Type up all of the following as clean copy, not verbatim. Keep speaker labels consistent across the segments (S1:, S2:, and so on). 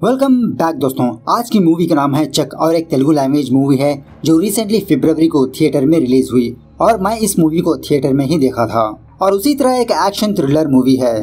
S1: Welcome back दोस्तों। आज की मूवी का नाम है चक और एक तेलुगु लैंग्वेज मूवी है जो रिसेंटली फरवरी को थिएटर में रिलीज हुई और मैं इस मूवी को थिएटर में ही देखा था। और उसी तरह एक एक्शन थ्रिलर मूवी है।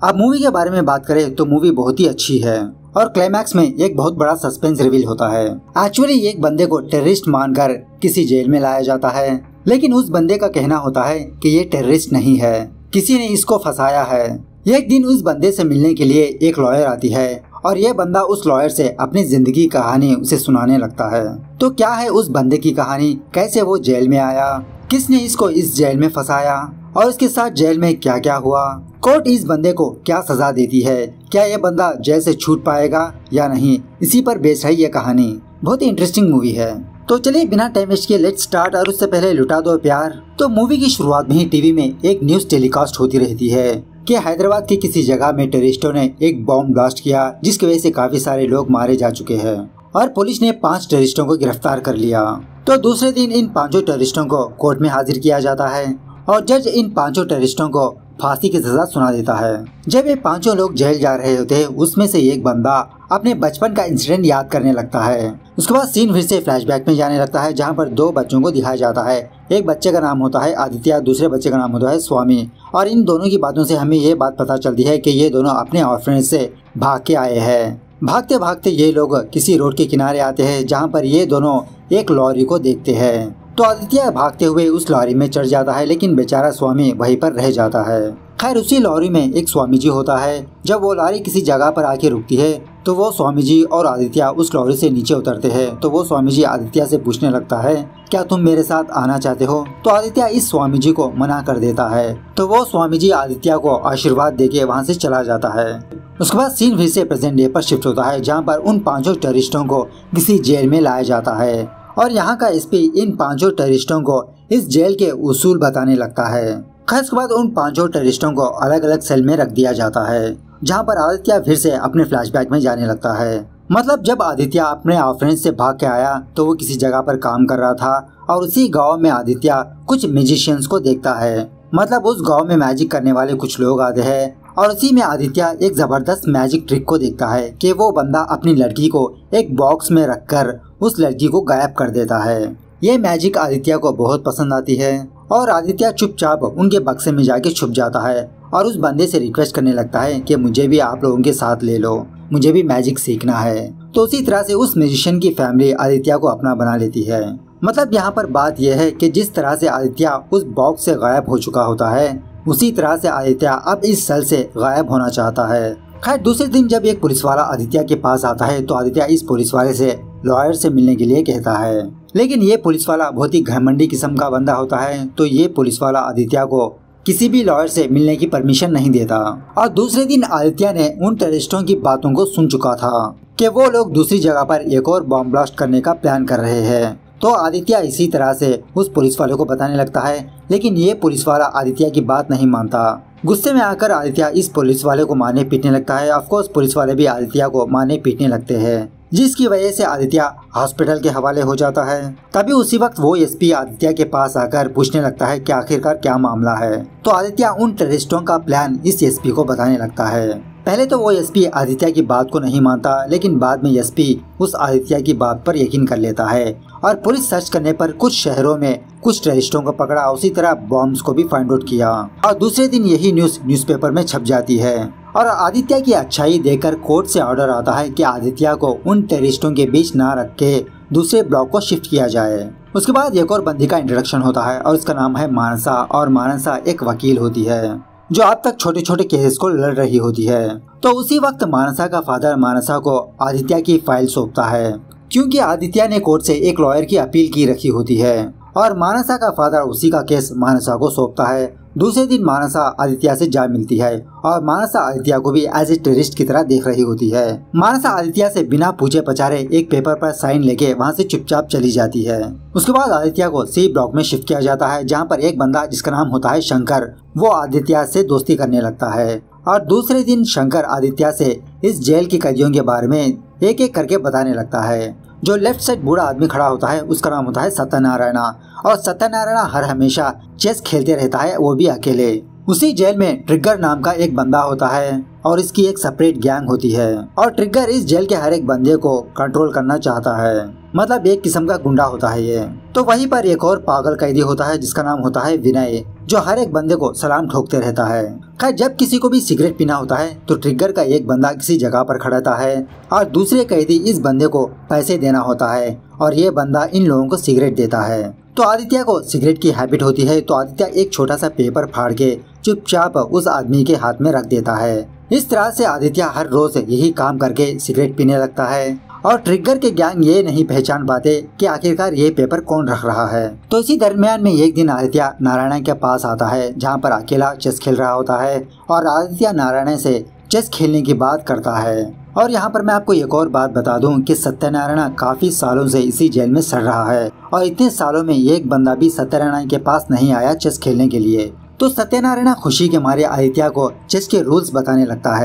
S1: अब मूवी के बारे में बात करें तो मूवी बहुत ही अच्छी है और क्लाइमैक्स में एक बहुत बड़ा सस्पेंस रिवील होता है। एक्चुअली एक बंदे को टेररिस्ट मानकर किसी जेल में लाया जाता है, लेकिन उस बंदे का कहना होता है कि ये टेररिस्ट नहीं है, किसी ने इसको फंसाया है। एक दिन उस बंदे से मिलने के लिए एक लॉयर आती है और ये बंदा उस लॉयर से अपनी जिंदगी कहानी उसे सुनाने लगता है। तो क्या है उस बंदे की कहानी, कैसे वो जेल में आया, किसने इसको इस जेल में फंसाया और इसके साथ जेल में क्या क्या हुआ, कोर्ट इस बंदे को क्या सजा देती है, क्या ये बंदा जेल से छूट पाएगा या नहीं, इसी पर बेस्ड है ये कहानी। बहुत ही इंटरेस्टिंग मूवी है। तो चलिए बिना टाइम वेस्ट किए लेट्स स्टार्ट। और उससे पहले लुटा दो प्यार। तो मूवी की शुरुआत में ही टीवी में एक न्यूज टेलीकास्ट होती रहती है कि हैदराबाद के किसी जगह में टेररिस्टों ने एक बॉम्ब ब्लास्ट किया जिसकी वजह से काफी सारे लोग मारे जा चुके हैं और पुलिस ने 5 टेररिस्टों को गिरफ्तार कर लिया। तो दूसरे दिन इन 5 टेररिस्टों को कोर्ट में हाजिर किया जाता है और जज इन 5 टेररिस्टों को फांसी की सजा सुना देता है। जब ये 5 लोग जेल जा रहे होते हैं उसमें से एक बंदा अपने बचपन का इंसिडेंट याद करने लगता है। उसके बाद सीन फिर से फ्लैशबैक में जाने लगता है जहाँ पर 2 बच्चों को दिखाया जाता है। एक बच्चे का नाम होता है आदित्य, दूसरे बच्चे का नाम होता है स्वामी। और इन दोनों की बातों से हमें ये बात पता चलती है कि ये दोनों अपने ऑर्फनेज से भाग के आए हैं। भागते भागते ये लोग किसी रोड के किनारे आते हैं जहाँ पर ये दोनों एक लॉरी को देखते हैं। तो आदित्य भागते हुए उस लॉरी में चढ़ जाता है, लेकिन बेचारा स्वामी वहीं पर रह जाता है। खैर उसी लॉरी में एक स्वामी जी होता है। जब वो लॉरी किसी जगह पर आके रुकती है तो वो स्वामी जी और आदित्य उस लॉरी से नीचे उतरते हैं। तो वो स्वामी जी आदित्य से पूछने लगता है, क्या तुम मेरे साथ आना चाहते हो? तो आदित्य इस स्वामी जी को मना कर देता है। तो वो स्वामी जी आदित्य को आशीर्वाद देके वहाँ से चला जाता है। उसके बाद सीन फिर से प्रेजेंट डे पर शिफ्ट होता है जहाँ पर उन 5 टेररिस्टों को किसी जेल में लाया जाता है और यहाँ का एसपी इन 5 टेररिस्टों को इस जेल के उसूल बताने लगता है। खैर उसके बाद उन 5 टेररिस्टों को अलग अलग सेल में रख दिया जाता है जहाँ पर आदित्य फिर से अपने फ्लैशबैक में जाने लगता है। मतलब जब आदित्य अपने ऑफरेंस से भाग के आया तो वो किसी जगह पर काम कर रहा था और उसी गांव में आदित्य कुछ म्यूजिशियंस को देखता है। मतलब उस गांव में मैजिक करने वाले कुछ लोग आते हैं और उसी में आदित्य एक जबरदस्त मैजिक ट्रिक को देखता है कि वो बंदा अपनी लड़की को एक बॉक्स में रखकर उस लड़की को गायब कर देता है। ये मैजिक आदित्य को बहुत पसंद आती है और आदित्य चुपचाप उनके बक्से में जाके छुप जाता है और उस बंदे से रिक्वेस्ट करने लगता है कि मुझे भी आप लोगों के साथ ले लो, मुझे भी मैजिक सीखना है। तो उसी तरह से उस म्यूजिशियन की फैमिली आदित्य को अपना बना लेती है। मतलब यहाँ पर बात यह है कि जिस तरह से आदित्य उस बॉक्स से गायब हो चुका होता है उसी तरह से आदित्य अब इस सेल से गायब होना चाहता है। खैर दूसरे दिन जब एक पुलिस वाला आदित्य के पास आता है तो आदित्य इस पुलिस वाले से लॉयर से मिलने के लिए कहता है, लेकिन ये पुलिस वाला बहुत ही घमंडी किस्म का बंदा होता है। तो ये पुलिस वाला आदित्य को किसी भी लॉयर से मिलने की परमिशन नहीं देता। और दूसरे दिन आदित्य ने उन टेररिस्टों की बातों को सुन चुका था कि वो लोग दूसरी जगह पर एक और बॉम्ब ब्लास्ट करने का प्लान कर रहे हैं। तो आदित्य इसी तरह से उस पुलिस वाले को बताने लगता है, लेकिन ये पुलिस वाला आदित्य की बात नहीं मानता। गुस्से में आकर आदित्य इस पुलिस वाले को मारने पीटने लगता है। ऑफकोर्स पुलिस वाले भी आदित्य को मारने पीटने लगते हैं जिसकी वजह से आदित्य हॉस्पिटल के हवाले हो जाता है। तभी उसी वक्त वो एसपी आदित्य के पास आकर पूछने लगता है कि आखिरकार क्या मामला है। तो आदित्य उन टेररिस्टों का प्लान इस एसपी को बताने लगता है। पहले तो वो एसपी आदित्य की बात को नहीं मानता, लेकिन बाद में एसपी उस आदित्य की बात पर यकीन कर लेता है और पुलिस सर्च करने पर कुछ शहरों में कुछ टेररिस्टों को पकड़ा, उसी तरह बॉम्ब्स को भी फाइंड आउट किया। और दूसरे दिन यही न्यूज़पेपर में छप जाती है और आदित्य की अच्छाई देखकर कोर्ट से ऑर्डर आता है कि आदित्य को उन टेररिस्टों के बीच ना रख के दूसरे ब्लॉक को शिफ्ट किया जाए। उसके बाद एक और बंदी का इंट्रोडक्शन होता है और उसका नाम है मानसा। और मानसा एक वकील होती है जो अब तक छोटे छोटे केसेस को लड़ रही होती है। तो उसी वक्त मानसा का फादर मानसा को आदित्य की फाइल सौंपता है क्योंकि आदित्य ने कोर्ट से एक लॉयर की अपील की रखी होती है और मानसा का फादर उसी का केस मानसा को सौंपता है। दूसरे दिन मानसा आदित्य से जा मिलती है और मानसा आदित्य को भी एज ए टेररिस्ट की तरह देख रही होती है। मानसा आदित्य से बिना पूछे पछारे एक पेपर पर साइन लेके वहाँ से चुपचाप चली जाती है। उसके बाद आदित्य को सी ब्लॉक में शिफ्ट किया जाता है जहाँ पर एक बंदा जिसका नाम होता है शंकर, वो आदित्य से दोस्ती करने लगता है। और दूसरे दिन शंकर आदित्य से इस जेल की कैदियों के बारे में एक एक करके बताने लगता है। जो लेफ्ट साइड बूढ़ा आदमी खड़ा होता है उसका नाम होता है सत्यनारायणा और सत्यनारायणा हर हमेशा चेस खेलते रहता है, वो भी अकेले। उसी जेल में ट्रिगर नाम का एक बंदा होता है और इसकी एक सेपरेट गैंग होती है और ट्रिगर इस जेल के हर एक बंदे को कंट्रोल करना चाहता है, मतलब एक किस्म का गुंडा होता है ये। तो वहीं पर एक और पागल कैदी होता है जिसका नाम होता है विनय, जो हर एक बंदे को सलाम ठोकते रहता है। खैर जब किसी को भी सिगरेट पीना होता है तो ट्रिगर का एक बंदा किसी जगह पर खड़ा रहता है और दूसरे कैदी इस बंदे को पैसे देना होता है और ये बंदा इन लोगों को सिगरेट देता है। तो आदित्य को सिगरेट की हैबिट होती है, तो आदित्य एक छोटा सा पेपर फाड़ के चुपचाप उस आदमी के हाथ में रख देता है। इस तरह से आदित्य हर रोज यही काम करके सिगरेट पीने लगता है और ट्रिगर के गैंग ये नहीं पहचान पाते कि आखिरकार ये पेपर कौन रख रहा है। तो इसी दरमियान में एक दिन आदित्य नारायण के पास आता है जहाँ पर अकेला चेस खेल रहा होता है और आदित्य नारायण से चेस खेलने की बात करता है। और यहाँ पर मैं आपको एक और बात बता दूं कि सत्यनारायण काफी सालों से इसी जेल में सड़ रहा है और इतने सालों में एक बंदा भी सत्यनारायण के पास नहीं आया चेस खेलने के लिए। तो सत्यनारायण खुशी के मारे आदित्य को चेस के रूल्स बताने लगता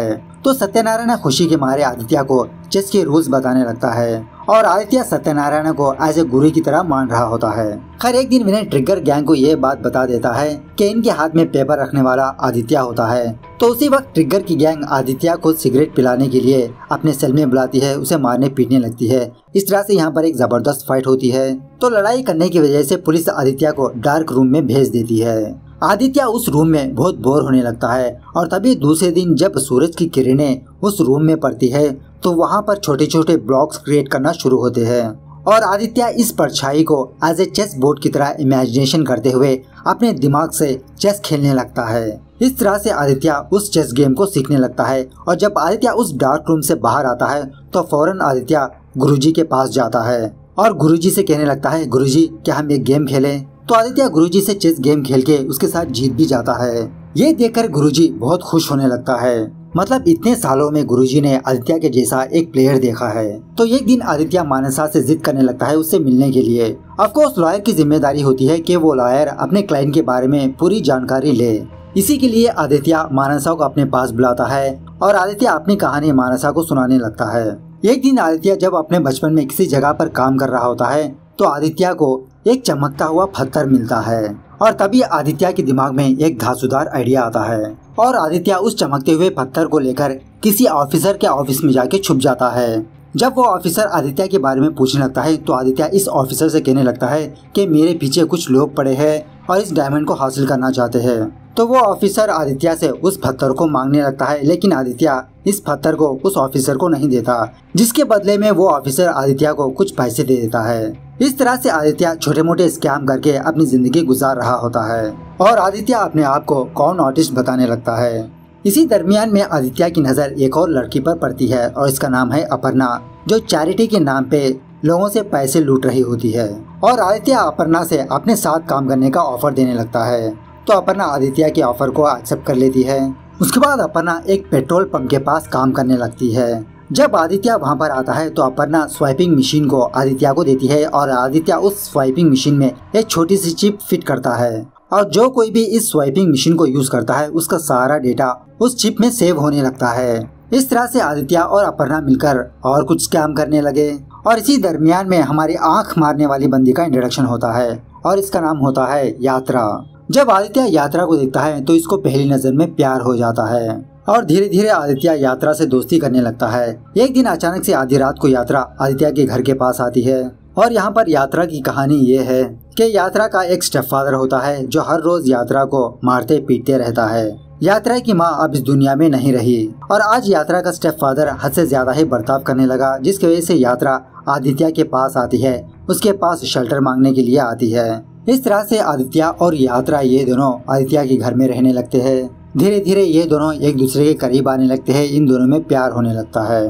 S1: है और आदित्य सत्यनारायण को एज ए गुरु की तरह मान रहा होता है। खैर एक दिन विनय ट्रिगर गैंग को ये बात बता देता है कि इनके हाथ में पेपर रखने वाला आदित्य होता है। तो उसी वक्त ट्रिगर की गैंग आदित्य को सिगरेट पिलाने के लिए अपने सेल में बुलाती है, उसे मारने पीटने लगती है। इस तरह से यहाँ पर एक जबरदस्त फाइट होती है। तो लड़ाई करने की वजह से पुलिस आदित्य को डार्क रूम में भेज देती है। आदित्य उस रूम में बहुत बोर होने लगता है और तभी दूसरे दिन जब सूरज की किरणें उस रूम में पड़ती है तो वहाँ पर छोटे छोटे ब्लॉक्स क्रिएट करना शुरू होते हैं और आदित्य इस परछाई को एज ए चेस बोर्ड की तरह इमेजिनेशन करते हुए अपने दिमाग से चेस खेलने लगता है। इस तरह से आदित्य उस चेस गेम को सीखने लगता है और जब आदित्य उस डार्क रूम से बाहर आता है तो फौरन आदित्य गुरुजी के पास जाता है और गुरुजी से कहने लगता है, गुरुजी क्या हम एक गेम खेलें? तो आदित्य गुरुजी से चेस गेम खेल के उसके साथ जीत भी जाता है। ये देखकर गुरुजी बहुत खुश होने लगता है, मतलब इतने सालों में गुरुजी ने आदित्य के जैसा एक प्लेयर देखा है। तो एक दिन आदित्य मानसा से जिद करने लगता है उससे मिलने के लिए। ऑफकोर्स लॉयर की जिम्मेदारी होती है कि वो लॉयर अपने क्लाइंट के बारे में पूरी जानकारी ले। इसी के लिए आदित्य मानसा को अपने पास बुलाता है और आदित्य अपनी कहानी मानसा को सुनाने लगता है। एक दिन आदित्य जब अपने बचपन में किसी जगह पर काम कर रहा होता है तो आदित्य को एक चमकता हुआ पत्थर मिलता है और तभी आदित्य के दिमाग में एक धांसूदार आइडिया आता है और आदित्य उस चमकते हुए पत्थर को लेकर किसी ऑफिसर के ऑफिस में जाके छुप जाता है। जब वो ऑफिसर आदित्य के बारे में पूछने लगता है तो आदित्य इस ऑफिसर से कहने लगता है कि मेरे पीछे कुछ लोग पड़े हैं और इस डायमंड को हासिल करना चाहते हैं। तो वो ऑफिसर आदित्य से उस पत्थर को मांगने लगता है, लेकिन आदित्य इस पत्थर को उस ऑफिसर को नहीं देता, जिसके बदले में वो ऑफिसर आदित्य को कुछ पैसे दे देता है। इस तरह से आदित्य छोटे मोटे स्कैम करके अपनी जिंदगी गुजार रहा होता है और आदित्य अपने आप को कॉन आर्टिस्ट बताने लगता है। इसी दरमियान में आदित्य की नजर एक और लड़की पर पड़ती है और इसका नाम है अपर्णा, जो चैरिटी के नाम पे लोगों से पैसे लूट रही होती है और आदित्य अपर्णा से अपने साथ काम करने का ऑफर देने लगता है। तो अपर्णा आदित्य के ऑफर को एक्सेप्ट कर लेती है। उसके बाद अपर्णा एक पेट्रोल पंप के पास काम करने लगती है। जब आदित्य वहां पर आता है तो अपर्णा स्वाइपिंग मशीन को आदित्य को देती है और आदित्य उस स्वाइपिंग मशीन में एक छोटी सी चिप फिट करता है और जो कोई भी इस स्वाइपिंग मशीन को यूज करता है उसका सारा डेटा उस चिप में सेव होने लगता है। इस तरह से आदित्य और अपर्णा मिलकर और कुछ स्कैम करने लगे और इसी दरमियान में हमारी आंख मारने वाली बंदी का इंट्रोडक्शन होता है और इसका नाम होता है यात्रा। जब आदित्य यात्रा को देखता है तो इसको पहली नजर में प्यार हो जाता है और धीरे धीरे आदित्य यात्रा से दोस्ती करने लगता है। एक दिन अचानक से आधी रात को यात्रा आदित्य के घर के पास आती है और यहाँ पर यात्रा की कहानी ये है कि यात्रा का एक स्टेप फादर होता है जो हर रोज यात्रा को मारते पीटते रहता है। यात्रा की माँ अब इस दुनिया में नहीं रही और आज यात्रा का स्टेप फादर हद से ज्यादा ही बर्ताव करने लगा, जिसकी वजह से यात्रा आदित्य के पास आती है, उसके पास शेल्टर मांगने के लिए आती है। इस तरह से आदित्य और यात्रा ये दोनों आदित्य के घर में रहने लगते हैं। धीरे धीरे ये दोनों एक दूसरे के करीब आने लगते हैं, इन दोनों में प्यार होने लगता है।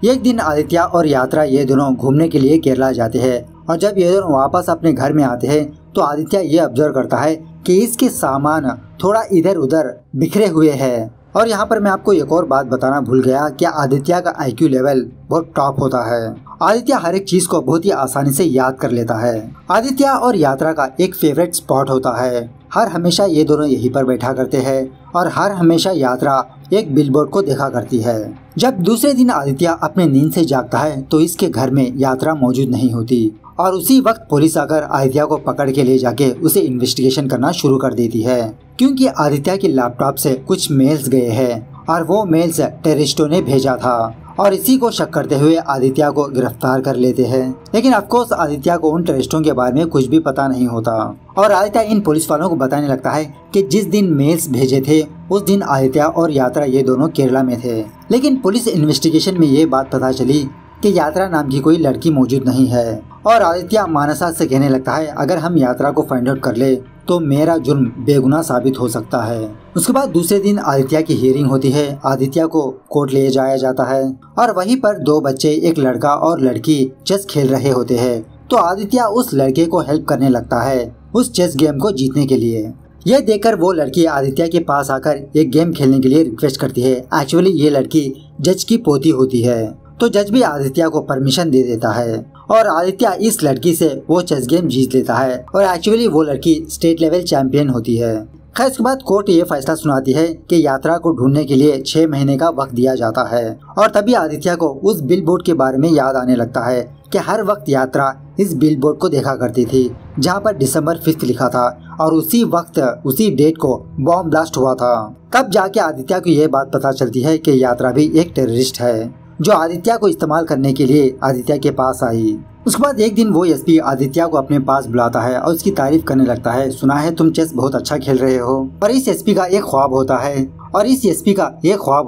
S1: एक दिन आदित्य और यात्रा ये दोनों घूमने के लिए केरला जाते हैं और जब ये दोनों वापस अपने घर में आते हैं तो आदित्य ये ऑब्जर्व करता है कि इसके सामान थोड़ा इधर उधर बिखरे हुए हैं। और यहाँ पर मैं आपको एक और बात बताना भूल गया कि आदित्य का IQ लेवल बहुत टॉप होता है। आदित्य हर एक चीज को बहुत ही आसानी से याद कर लेता है। आदित्य और यात्रा का एक फेवरेट स्पॉट होता है, हर हमेशा ये दोनों यहीं पर बैठा करते हैं और हर हमेशा यात्रा एक बिलबोर्ड को देखा करती है। जब दूसरे दिन आदित्य अपने नींद से जागता है तो इसके घर में यात्रा मौजूद नहीं होती और उसी वक्त पुलिस आकर आदित्य को पकड़ के ले जाके उसे इन्वेस्टिगेशन करना शुरू कर देती है, क्योंकि आदित्य के लैपटॉप से कुछ मेल्स गए हैं और वो मेल्स टेररिस्टों ने भेजा था और इसी को शक करते हुए आदित्य को गिरफ्तार कर लेते हैं। लेकिन ऑफकोर्स आदित्य को उन टेररिस्टों के बारे में कुछ भी पता नहीं होता और आदित्य इन पुलिस वालों को बताने लगता है कि जिस दिन मेल्स भेजे थे उस दिन आदित्य और यात्रा ये दोनों केरला में थे। लेकिन पुलिस इन्वेस्टिगेशन में ये बात पता चली कि यात्रा नाम की कोई लड़की मौजूद नहीं है और आदित्य मानसा से कहने लगता है अगर हम यात्रा को फाइंड आउट कर ले तो मेरा जुर्म बेगुनाह साबित हो सकता है। उसके बाद दूसरे दिन आदित्य की हियरिंग होती है। आदित्य को कोर्ट ले जाया जाता है और वहीं पर दो बच्चे, एक लड़का और लड़की चेस खेल रहे होते हैं। तो आदित्य उस लड़के को हेल्प करने लगता है उस चेस गेम को जीतने के लिए। यह देखकर वो लड़की आदित्य के पास आकर एक गेम खेलने के लिए रिक्वेस्ट करती है। एक्चुअली ये लड़की जज की पोती होती है, तो जज भी आदित्य को परमिशन दे देता है और आदित्य इस लड़की से वो चेस गेम जीत लेता है और एक्चुअली वो लड़की स्टेट लेवल चैंपियन होती है। खैर इसके बाद कोर्ट ये फैसला सुनाती है कि यात्रा को ढूंढने के लिए 6 महीने का वक्त दिया जाता है और तभी आदित्य को उस बिल बोर्ड के बारे में याद आने लगता है कि हर वक्त यात्रा इस बिल बोर्ड को देखा करती थी जहाँ पर December 5 लिखा था और उसी वक्त उसी डेट को बॉम्ब ब्लास्ट हुआ था। तब जाके आदित्य को ये बात पता चलती है कि यात्रा भी एक टेररिस्ट है जो आदित्य को इस्तेमाल करने के लिए आदित्य के पास आई। उसके बाद एक दिन वो एसपी आदित्य को अपने पास बुलाता है और उसकी तारीफ करने लगता है। सुना है तुम चेस बहुत अच्छा खेल रहे हो। पर इस एसपी का एक ख्वाब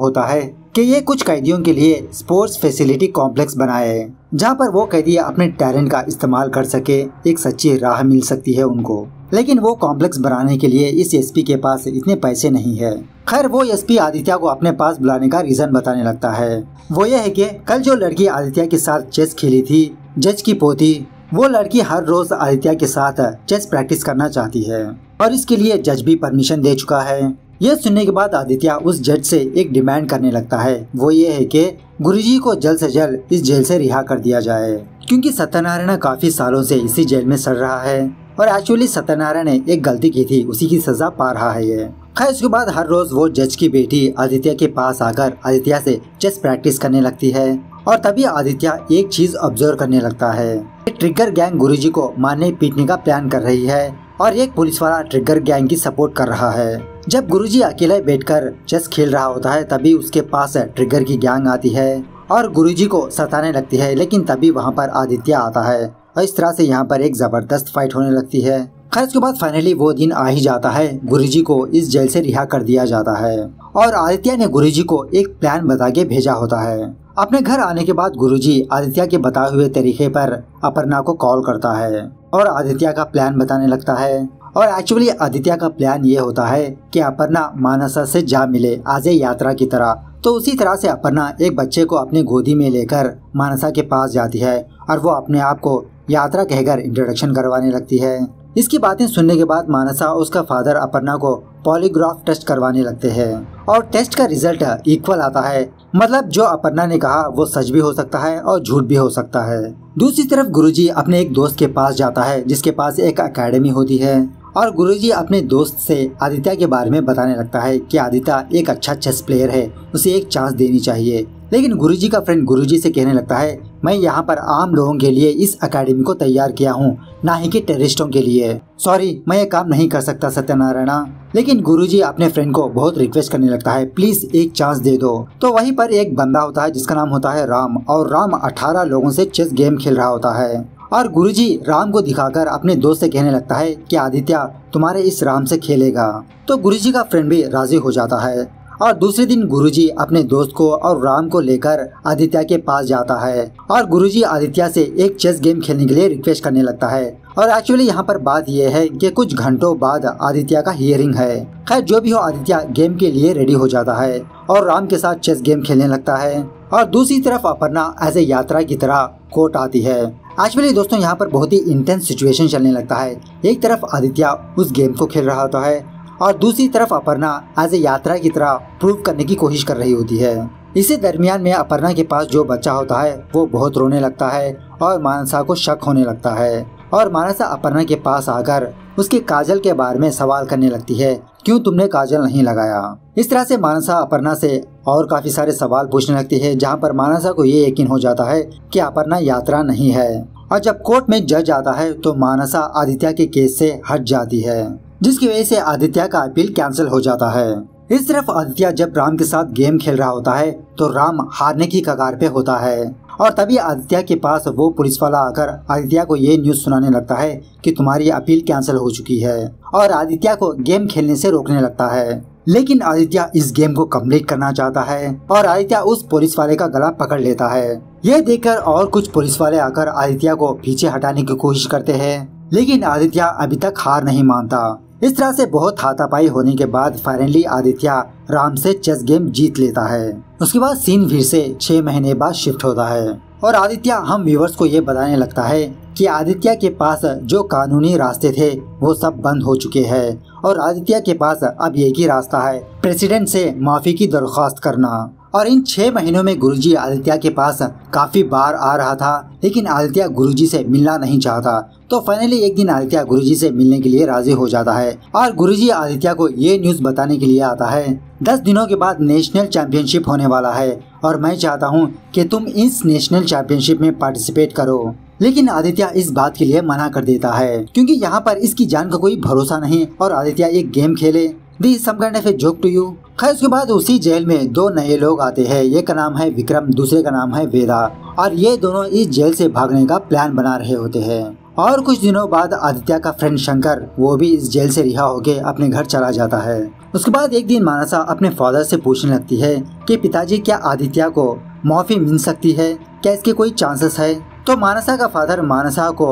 S1: होता है कि ये कुछ कैदियों के लिए स्पोर्ट्स फैसिलिटी कॉम्प्लेक्स बनाए जहाँ पर वो कैदी अपने टैलेंट का इस्तेमाल कर सके, एक सच्ची राह मिल सकती है उनको। लेकिन वो कॉम्प्लेक्स बनाने के लिए इस एसपी के पास इतने पैसे नहीं है। खैर वो एसपी आदित्य को अपने पास बुलाने का रीजन बताने लगता है। वो ये है कि कल जो लड़की आदित्य के साथ चेस खेली थी, जज की पोती, वो लड़की हर रोज आदित्य के साथ चेस प्रैक्टिस करना चाहती है और इसके लिए जज भी परमिशन दे चुका है। यह सुनने के बाद आदित्य उस जज से एक डिमांड करने लगता है। वो ये है कि गुरुजी को जल्द से जल्द इस जेल से रिहा कर दिया जाए, क्योंकि सत्यनारायण काफी सालों से इसी जेल में सड़ रहा है और एक्चुअली सत्यनारायण ने एक गलती की थी, उसी की सजा पा रहा है ये। खैर इसके बाद हर रोज वो जज की बेटी आदित्य के पास आकर आदित्य से चेस प्रैक्टिस करने लगती है और तभी आदित्य एक चीज ऑब्जर्व करने लगता है। ट्रिगर गैंग गुरुजी को मारने पीटने का प्लान कर रही है और एक पुलिस वाला ट्रिगर गैंग की सपोर्ट कर रहा है। जब गुरुजी अकेले बैठकर चेस खेल रहा होता है तभी उसके पास ट्रिगर की गैंग आती है और गुरुजी को सताने लगती है। लेकिन तभी वहाँ पर आदित्य आता है और इस तरह से यहाँ पर एक जबरदस्त फाइट होने लगती है। खैर उसके बाद फाइनली वो दिन आ ही जाता है। गुरुजी को इस जेल से रिहा कर दिया जाता है और आदित्य ने गुरुजी को एक प्लान बता के भेजा होता है। अपने घर आने के बाद गुरुजी आदित्य के बताए हुए तरीके पर अपर्णा को कॉल करता है और आदित्य का प्लान बताने लगता है। और एक्चुअली आदित्य का प्लान ये होता है कि अपर्णा मानसा से जा मिले आज यात्रा की तरह। तो उसी तरह से अपर्णा एक बच्चे को अपनी गोदी में लेकर मानसा के पास जाती है और वो अपने आप को यात्रा कहकर इंट्रोडक्शन करवाने लगती है। इसकी बातें सुनने के बाद मानसा और उसका फादर अपर्णा को पॉलीग्राफ टेस्ट करवाने लगते हैं और टेस्ट का रिजल्ट इक्वल आता है। मतलब जो अपर्णा ने कहा वो सच भी हो सकता है और झूठ भी हो सकता है। दूसरी तरफ गुरुजी अपने एक दोस्त के पास जाता है जिसके पास एक एकेडमी होती है और गुरुजी अपने दोस्त से आदित्य के बारे में बताने लगता है कि आदित्य एक अच्छा चेस प्लेयर है, उसे एक चांस देनी चाहिए। लेकिन गुरुजी का फ्रेंड गुरुजी से कहने लगता है मैं यहाँ पर आम लोगों के लिए इस एकेडमी को तैयार किया हूँ, ना ही कि टेररिस्टों के लिए। सॉरी मैं ये काम नहीं कर सकता सत्यनारायण। लेकिन गुरुजी अपने फ्रेंड को बहुत रिक्वेस्ट करने लगता है प्लीज एक चांस दे दो। तो वहीं पर एक बंदा होता है जिसका नाम होता है राम और राम 18 लोगों से चेस गेम खेल रहा होता है और गुरुजी राम को दिखाकर अपने दोस्त से कहने लगता है कि आदित्य तुम्हारे इस राम से खेलेगा। तो गुरुजी का फ्रेंड भी राजी हो जाता है और दूसरे दिन गुरुजी अपने दोस्त को और राम को लेकर आदित्य के पास जाता है और गुरुजी आदित्य से एक चेस गेम खेलने के लिए रिक्वेस्ट करने लगता है। और एक्चुअली यहाँ पर बात यह है कि कुछ घंटों बाद आदित्य का हियरिंग है। खैर जो भी हो आदित्य गेम के लिए रेडी हो जाता है और राम के साथ चेस गेम खेलने लगता है और दूसरी तरफ अपर्णा एज ए यात्रा की तरह कोर्ट आती है। एक्चुअली दोस्तों यहाँ पर बहुत ही इंटेंस सिचुएशन चलने लगता है। एक तरफ आदित्य उस गेम को खेल रहा होता है और दूसरी तरफ अपर्णा एज ए यात्रा की तरह प्रूव करने की कोशिश कर रही होती है। इसी दरमियान में अपर्णा के पास जो बच्चा होता है वो बहुत रोने लगता है और मानसा को शक होने लगता है और मानसा अपर्णा के पास आकर उसके काजल के बारे में सवाल करने लगती है, क्यों तुमने काजल नहीं लगाया। इस तरह से मानसा अपर्णा से और काफी सारे सवाल पूछने लगती है जहाँ पर मानसा को ये यकीन हो जाता है कि अपर्णा यात्रा नहीं है और जब कोर्ट में जज आता है तो मानसा आदित्य के केस से हट जाती है, जिसकी वजह से आदित्य का अपील कैंसिल हो जाता है। इस तरफ आदित्य जब राम के साथ गेम खेल रहा होता है तो राम हारने की कगार पे होता है और तभी आदित्य के पास वो पुलिस वाला आकर आदित्य को ये न्यूज सुनाने लगता है कि तुम्हारी अपील कैंसिल हो चुकी है और आदित्य को गेम खेलने से रोकने लगता है। लेकिन आदित्य इस गेम को कंप्लीट करना चाहता है और आदित्य उस पुलिस वाले का गला पकड़ लेता है। यह देखकर और कुछ पुलिस वाले आकर आदित्य को पीछे हटाने की कोशिश करते हैं, लेकिन आदित्य अभी तक हार नहीं मानता। इस तरह से बहुत हाथापाई होने के बाद फाइनली आदित्य राम से चेस गेम जीत लेता है। उसके बाद सीन फिर से 6 महीने बाद शिफ्ट होता है और आदित्य हम व्यूवर्स को ये बताने लगता है कि आदित्य के पास जो कानूनी रास्ते थे वो सब बंद हो चुके हैं और आदित्य के पास अब एक ही रास्ता है, प्रेसिडेंट से माफी की दरख्वास्त करना। और इन 6 महीनों में गुरुजी आदित्य के पास काफी बार आ रहा था, लेकिन आदित्य गुरुजी से मिलना नहीं चाहता। तो फाइनली एक दिन आदित्य गुरुजी से मिलने के लिए राजी हो जाता है और गुरुजी आदित्य को ये न्यूज बताने के लिए आता है 10 दिनों के बाद नेशनल चैंपियनशिप होने वाला है और मैं चाहता हूँ कि तुम इस नेशनल चैंपियनशिप में पार्टिसिपेट करो। लेकिन आदित्य इस बात के लिए मना कर देता है क्योंकि यहाँ पर इसकी जान का कोई भरोसा नहीं और आदित्य एक गेम खेले this some kind of a joke to you. खैर उसके बाद उसी जेल में 2 नए लोग आते हैं, एक का नाम है विक्रम, दूसरे का नाम है वेदा और ये दोनों इस जेल से भागने का प्लान बना रहे होते हैं। और कुछ दिनों बाद आदित्य का फ्रेंड शंकर वो भी इस जेल से रिहा होके अपने घर चला जाता है। उसके बाद एक दिन मानसा अपने फादर से पूछने लगती है कि पिताजी क्या आदित्य को माफी मिल सकती है, क्या इसके कोई चांसेस है। तो मानसा का फादर मानसा को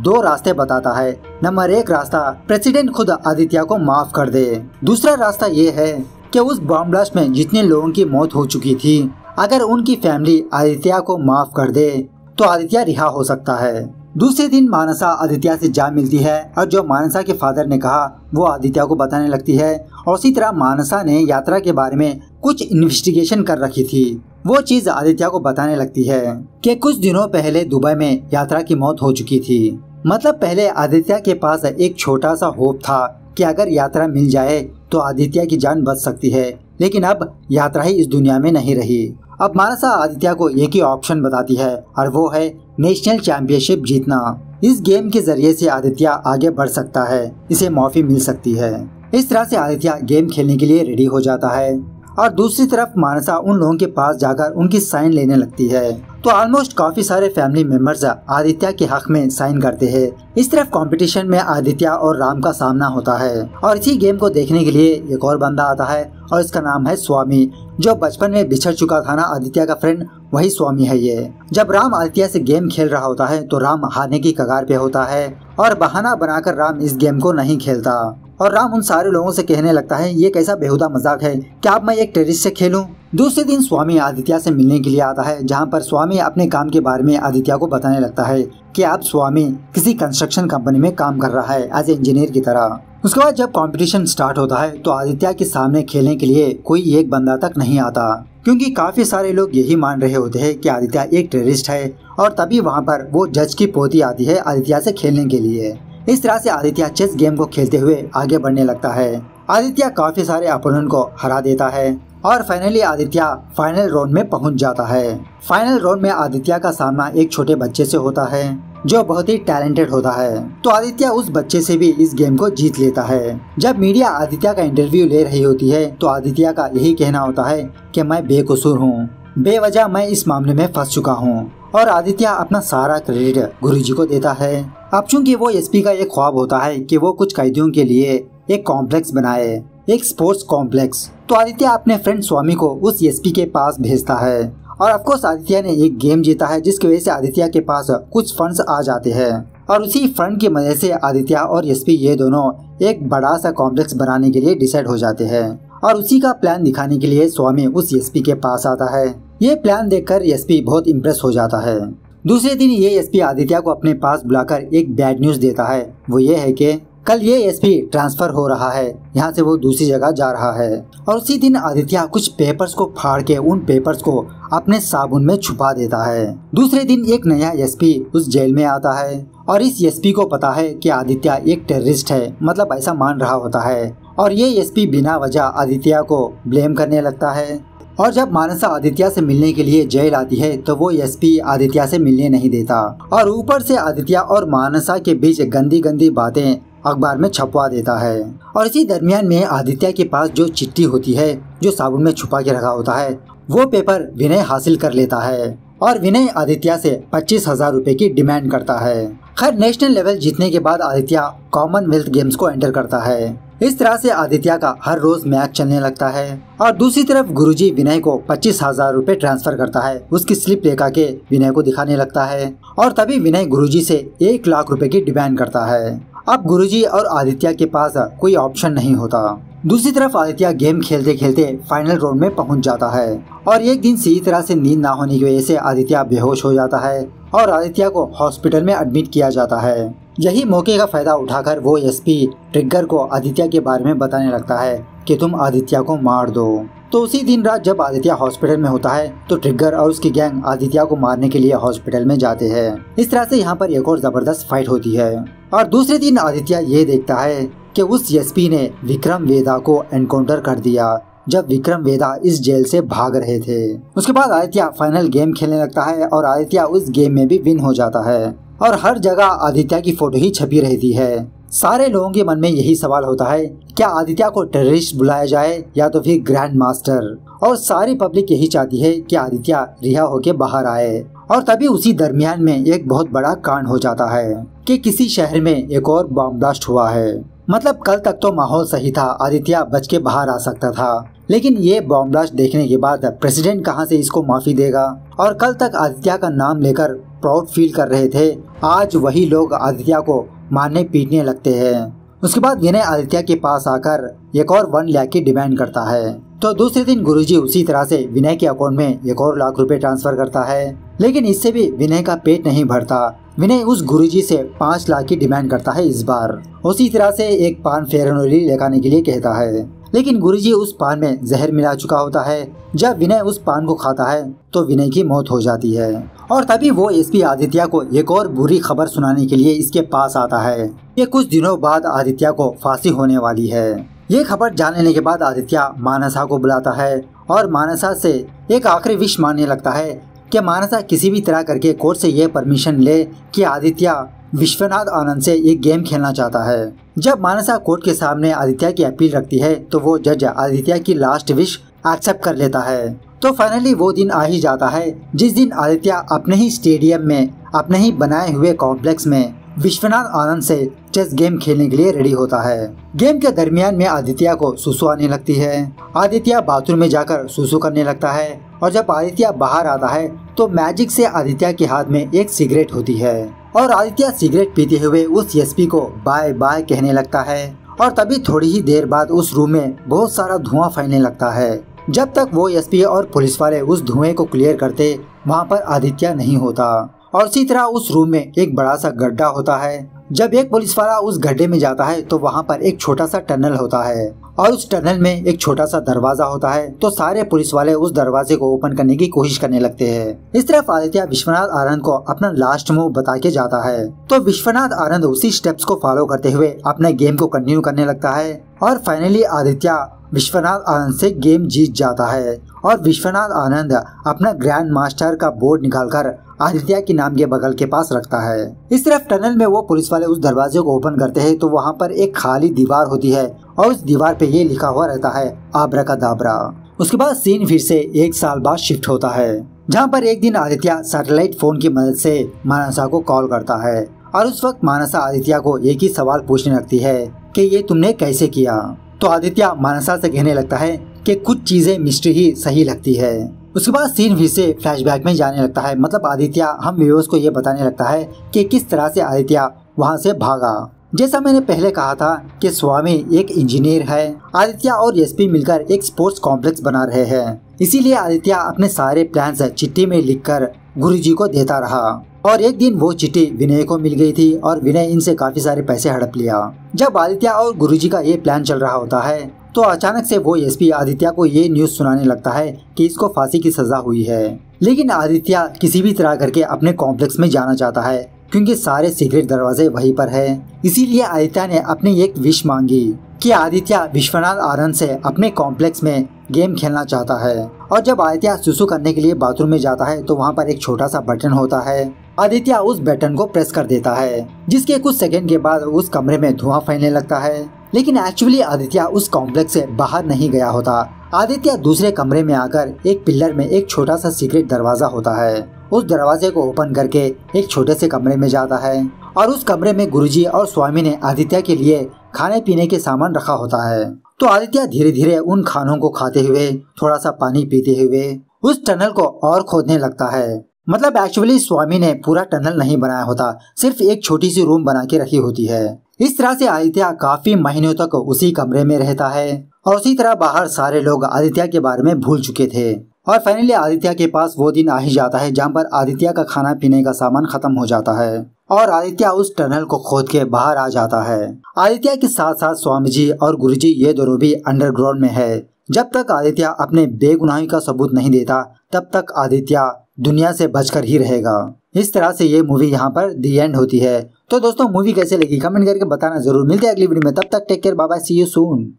S1: 2 रास्ते बताता है। नंबर 1 रास्ता प्रेसिडेंट खुद आदित्य को माफ कर दे। दूसरा रास्ता ये है कि उस बॉम्ब ब्लास्ट में जितने लोगों की मौत हो चुकी थी अगर उनकी फैमिली आदित्य को माफ कर दे तो आदित्य रिहा हो सकता है। दूसरे दिन मानसा आदित्य से जा मिलती है और जो मानसा के फादर ने कहा वो आदित्य को बताने लगती है और उसी तरह मानसा ने यात्रा के बारे में कुछ इन्वेस्टिगेशन कर रखी थी वो चीज आदित्य को बताने लगती है कि कुछ दिनों पहले दुबई में यात्रा की मौत हो चुकी थी। मतलब पहले आदित्य के पास एक छोटा सा होप था कि अगर यात्रा मिल जाए तो आदित्य की जान बच सकती है, लेकिन अब यात्रा ही इस दुनिया में नहीं रही। अब मानसा आदित्य को एक ही ऑप्शन बताती है और वो है नेशनल चैंपियनशिप जीतना। इस गेम के जरिए से आदित्य आगे बढ़ सकता है, इसे माफी मिल सकती है। इस तरह से आदित्य गेम खेलने के लिए रेडी हो जाता है और दूसरी तरफ मानसा उन लोगों के पास जाकर उनकी साइन लेने लगती है। तो ऑलमोस्ट काफी सारे फैमिली मेंबर्स आदित्य के हक में साइन करते हैं। इस तरफ कंपटीशन में आदित्य और राम का सामना होता है और इसी गेम को देखने के लिए एक और बंदा आता है और इसका नाम है स्वामी, जो बचपन में बिछड़ चुका था ना आदित्य का फ्रेंड, वही स्वामी है ये। जब राम आदित्य से गेम खेल रहा होता है तो राम हारने की कगार पे होता है और बहाना बनाकर राम इस गेम को नहीं खेलता और राम उन सारे लोगों से कहने लगता है ये कैसा बेहुदा मजाक है, क्या अब मैं एक टेररिस्ट से खेलूं। दूसरे दिन स्वामी आदित्य से मिलने के लिए आता है, जहां पर स्वामी अपने काम के बारे में आदित्य को बताने लगता है कि अब स्वामी किसी कंस्ट्रक्शन कंपनी में काम कर रहा है एज ए इंजीनियर की तरह। उसके बाद जब कंपटीशन स्टार्ट होता है तो आदित्य के सामने खेलने के लिए कोई एक बंदा तक नहीं आता, क्योंकि काफी सारे लोग यही मान रहे होते हैं कि आदित्य एक टेररिस्ट है। और तभी वहाँ पर वो जज की पोती आती है आदित्य से खेलने के लिए। इस तरह से आदित्य चेस गेम को खेलते हुए आगे बढ़ने लगता है। आदित्य काफी सारे अपोनेंट को हरा देता है और फाइनली आदित्य फाइनल राउंड में पहुंच जाता है। फाइनल राउंड में आदित्य का सामना एक छोटे बच्चे से होता है जो बहुत ही टैलेंटेड होता है। तो आदित्य उस बच्चे से भी इस गेम को जीत लेता है। जब मीडिया आदित्य का इंटरव्यू ले रही होती है तो आदित्य का यही कहना होता है कि मैं बेकसूर हूँ, बेवजह मैं इस मामले में फंस चुका हूँ। और आदित्य अपना सारा क्रेडिट गुरुजी को देता है। अब चूंकि वो एसपी का एक ख्वाब होता है कि वो कुछ कैदियों के लिए एक कॉम्प्लेक्स बनाए, एक स्पोर्ट्स कॉम्प्लेक्स। तो आदित्य अपने फ्रेंड स्वामी को उस एसपी के पास भेजता है और ऑफ कोर्स आदित्य ने एक गेम जीता है जिसकी वजह से आदित्य के पास कुछ फंड्स आ जाते हैं और उसी फंड की मदद से आदित्य और एसपी ये दोनों एक बड़ा सा कॉम्प्लेक्स बनाने के लिए डिसाइड हो जाते हैं। और उसी का प्लान दिखाने के लिए स्वामी उस एसपी के पास आता है। ये प्लान देखकर एसपी बहुत इम्प्रेस हो जाता है। दूसरे दिन ये एसपी आदित्य को अपने पास बुलाकर एक बैड न्यूज देता है। वो ये है कि कल ये एसपी ट्रांसफर हो रहा है, यहाँ से वो दूसरी जगह जा रहा है। और उसी दिन आदित्य कुछ पेपर्स को फाड़ के उन पेपर्स को अपने साबुन में छुपा देता है। दूसरे दिन एक नया एसपी उस जेल में आता है और इस एसपी को पता है कि आदित्य एक टेररिस्ट है, मतलब ऐसा मान रहा होता है। और ये एसपी बिना वजह आदित्य को ब्लेम करने लगता है और जब मानसा आदित्य से मिलने के लिए जेल आती है तो वो एसपी आदित्य से मिलने नहीं देता और ऊपर से आदित्य और मानसा के बीच गंदी गंदी बातें अखबार में छपवा देता है। और इसी दरमियान में आदित्य के पास जो चिट्ठी होती है जो साबुन में छुपा के रखा होता है वो पेपर विनय हासिल कर लेता है और विनय आदित्य से 25,000 रुपए की डिमांड करता है। खैर नेशनल लेवल जीतने के बाद आदित्य कॉमनवेल्थ गेम्स को एंटर करता है। इस तरह से आदित्य का हर रोज मैच चलने लगता है और दूसरी तरफ गुरुजी विनय को 25,000 रुपए ट्रांसफर करता है। उसकी स्लिप लेकर के विनय को दिखाने लगता है और तभी विनय गुरुजी से 1 लाख रुपए की डिमांड करता है। अब गुरुजी और आदित्य के पास कोई ऑप्शन नहीं होता। दूसरी तरफ आदित्य गेम खेलते खेलते फाइनल राउंड में पहुंच जाता है और एक दिन सही तरह से नींद ना होने की वजह से आदित्य बेहोश हो जाता है और आदित्य को हॉस्पिटल में एडमिट किया जाता है। यही मौके का फायदा उठाकर वो एसपी ट्रिगर को आदित्य के बारे में बताने लगता है कि तुम आदित्य को मार दो। तो उसी दिन रात जब आदित्य हॉस्पिटल में होता है तो ट्रिगर और उसकी गैंग आदित्य को मारने के लिए हॉस्पिटल में जाते हैं। इस तरह से यहाँ पर एक और जबरदस्त फाइट होती है और दूसरे दिन आदित्य ये देखता है कि उस एसपी ने विक्रम वेदा को एनकाउंटर कर दिया जब विक्रम वेदा इस जेल से भाग रहे थे। उसके बाद आदित्य फाइनल गेम खेलने लगता है और आदित्य उस गेम में भी विन हो जाता है और हर जगह आदित्य की फोटो ही छपी रहती है। सारे लोगों के मन में यही सवाल होता है क्या आदित्य को टेररिस्ट बुलाया जाए या तो फिर ग्रैंड मास्टर, और सारी पब्लिक यही चाहती है कि आदित्य रिहा होके बाहर आए। और तभी उसी दरमियान में एक बहुत बड़ा कांड हो जाता है कि किसी शहर में एक और बम ब्लास्ट हुआ है। मतलब कल तक तो माहौल सही था, आदित्य बच के बाहर आ सकता था, लेकिन ये बम ब्लास्ट देखने के बाद प्रेसिडेंट कहां से इसको माफी देगा। और कल तक आदित्य का नाम लेकर प्राउड फील कर रहे थे, आज वही लोग आदित्य को मारने पीटने लगते हैं। उसके बाद विनय आदित्य के पास आकर एक और 1 लाख की डिमांड करता है। तो दूसरे दिन गुरुजी उसी तरह से विनय के अकाउंट में 1 और लाख रुपए ट्रांसफर करता है, लेकिन इससे भी विनय का पेट नहीं भरता। विनय उस गुरुजी से 5 लाख की डिमांड करता है इस बार। उसी तरह से एक पान फेयर एंड लवली लेकर के लिए कहता है, लेकिन गुरुजी उस पान में जहर मिला चुका होता है। जब विनय उस पान को खाता है तो विनय की मौत हो जाती है और तभी वो एसपी आदित्य को एक और बुरी खबर सुनाने के लिए इसके पास आता है कि कुछ दिनों बाद आदित्य को फांसी होने वाली है। ये खबर जान लेने के बाद आदित्य मानसा को बुलाता है और मानसा से एक आखिरी विश मांगने लगता है कि मानसा किसी भी तरह करके कोर्ट से ये परमिशन ले कि आदित्य विश्वनाथ आनंद से एक गेम खेलना चाहता है। जब मानसा कोर्ट के सामने आदित्य की अपील रखती है तो वो जज आदित्य की लास्ट विश एक्सेप्ट कर लेता है। तो फाइनली वो दिन आ ही जाता है जिस दिन आदित्य अपने ही स्टेडियम में अपने ही बनाए हुए कॉम्प्लेक्स में विश्वनाथ आनंद से चेस गेम खेलने के लिए रेडी होता है। गेम के दरमियान में आदित्य को सुसु आने लगती है। आदित्य बाथरूम में जाकर सुसु करने लगता है और जब आदित्य बाहर आता है तो मैजिक से आदित्य के हाथ में एक सिगरेट होती है और आदित्य सिगरेट पीते हुए उस एसपी को बाय बाय कहने लगता है और तभी थोड़ी ही देर बाद उस रूम में बहुत सारा धुआं फैलने लगता है। जब तक वो एसपी और पुलिस वाले उस धुएं को क्लियर करते वहाँ पर आदित्य नहीं होता और इसी तरह उस रूम में एक बड़ा सा गड्ढा होता है। जब एक पुलिस वाला उस गड्ढे में जाता है तो वहाँ पर एक छोटा सा टनल होता है और उस टनल में एक छोटा सा दरवाजा होता है। तो सारे पुलिस वाले उस दरवाजे को ओपन करने की कोशिश करने लगते हैं। इस तरफ आदित्य विश्वनाथ आनंद को अपना लास्ट मूव बता के जाता है तो विश्वनाथ आनंद उसी स्टेप्स को फॉलो करते हुए अपने गेम को कंटिन्यू करने लगता है और फाइनली आदित्य विश्वनाथ आनंद से गेम जीत जाता है और विश्वनाथ आनंद अपना ग्रैंड मास्टर का बोर्ड निकालकर आदित्य के नाम के बगल के पास रखता है। इस तरफ टनल में वो पुलिस वाले उस दरवाजे को ओपन करते हैं तो वहाँ पर एक खाली दीवार होती है और उस दीवार पे ये लिखा हुआ रहता है आब्राकादाब्रा। उसके बाद सीन फिर से 1 साल बाद शिफ्ट होता है जहाँ पर एक दिन आदित्य सैटेलाइट फोन की मदद से मानसा को कॉल करता है और उस वक्त मानसा आदित्य को एक ही सवाल पूछने लगती है कि ये तुमने कैसे किया। तो आदित्य मानसा से कहने लगता है कि कुछ चीजें मिस्ट्री ही सही लगती है। उसके बाद सीन फिर से फ्लैशबैक में जाने लगता है। मतलब आदित्य हम व्यूअर्स को ये बताने लगता है कि किस तरह से आदित्य वहाँ से भागा। जैसा मैंने पहले कहा था कि स्वामी एक इंजीनियर है, आदित्य और एसपी मिलकर एक स्पोर्ट्स कॉम्प्लेक्स बना रहे हैं, इसीलिए आदित्य अपने सारे प्लान्स चिट्ठी में लिखकर गुरुजी को देता रहा और एक दिन वो चिट्ठी विनय को मिल गई थी और विनय इनसे काफी सारे पैसे हड़प लिया। जब आदित्य और गुरुजी का ये प्लान चल रहा होता है तो अचानक से वो एसपी आदित्य को ये न्यूज सुनाने लगता है कि इसको फांसी की सजा हुई है, लेकिन आदित्य किसी भी तरह करके अपने कॉम्प्लेक्स में जाना चाहता है क्योंकि सारे सीक्रेट दरवाजे वहीं पर है। इसीलिए आदित्य ने अपनी एक विश मांगी कि आदित्य विश्वनाथ आनंद से अपने कॉम्प्लेक्स में गेम खेलना चाहता है। और जब आदित्य सुसु करने के लिए बाथरूम में जाता है तो वहाँ पर एक छोटा सा बटन होता है। आदित्य उस बटन को प्रेस कर देता है, जिसके कुछ सेकंड के बाद उस कमरे में धुआं फैलने लगता है। लेकिन एक्चुअली आदित्य उस कॉम्प्लेक्स से बाहर नहीं गया होता। आदित्य दूसरे कमरे में आकर एक पिलर में एक छोटा सा सीक्रेट दरवाजा होता है, उस दरवाजे को ओपन करके एक छोटे से कमरे में जाता है। और उस कमरे में गुरुजी और स्वामी ने आदित्य के लिए खाने पीने के सामान रखा होता है। तो आदित्य धीरे धीरे उन खानों को खाते हुए, थोड़ा सा पानी पीते हुए उस टनल को और खोदने लगता है। मतलब एक्चुअली स्वामी ने पूरा टनल नहीं बनाया होता, सिर्फ एक छोटी सी रूम बना के रखी होती है। इस तरह से आदित्य काफी महीनों तक उसी कमरे में रहता है और उसी तरह बाहर सारे लोग आदित्य के बारे में भूल चुके थे। और फाइनली आदित्य के पास वो दिन आ ही जाता है जहाँ पर आदित्य का खाना पीने का सामान खत्म हो जाता है और आदित्य उस टनल को खोद के बाहर आ जाता है। आदित्य के साथ साथ स्वामी जी और गुरुजी ये दोनों भी अंडरग्राउंड में है। जब तक आदित्य अपने बेगुनाही का सबूत नहीं देता तब तक आदित्य दुनिया से बचकर ही रहेगा। इस तरह से ये मूवी यहाँ पर दी एंड होती है। तो दोस्तों मूवी कैसे लगी कमेंट करके बताना जरूर। मिलते हैं अगली वीडियो में, तब तक take care, bye bye, see you soon.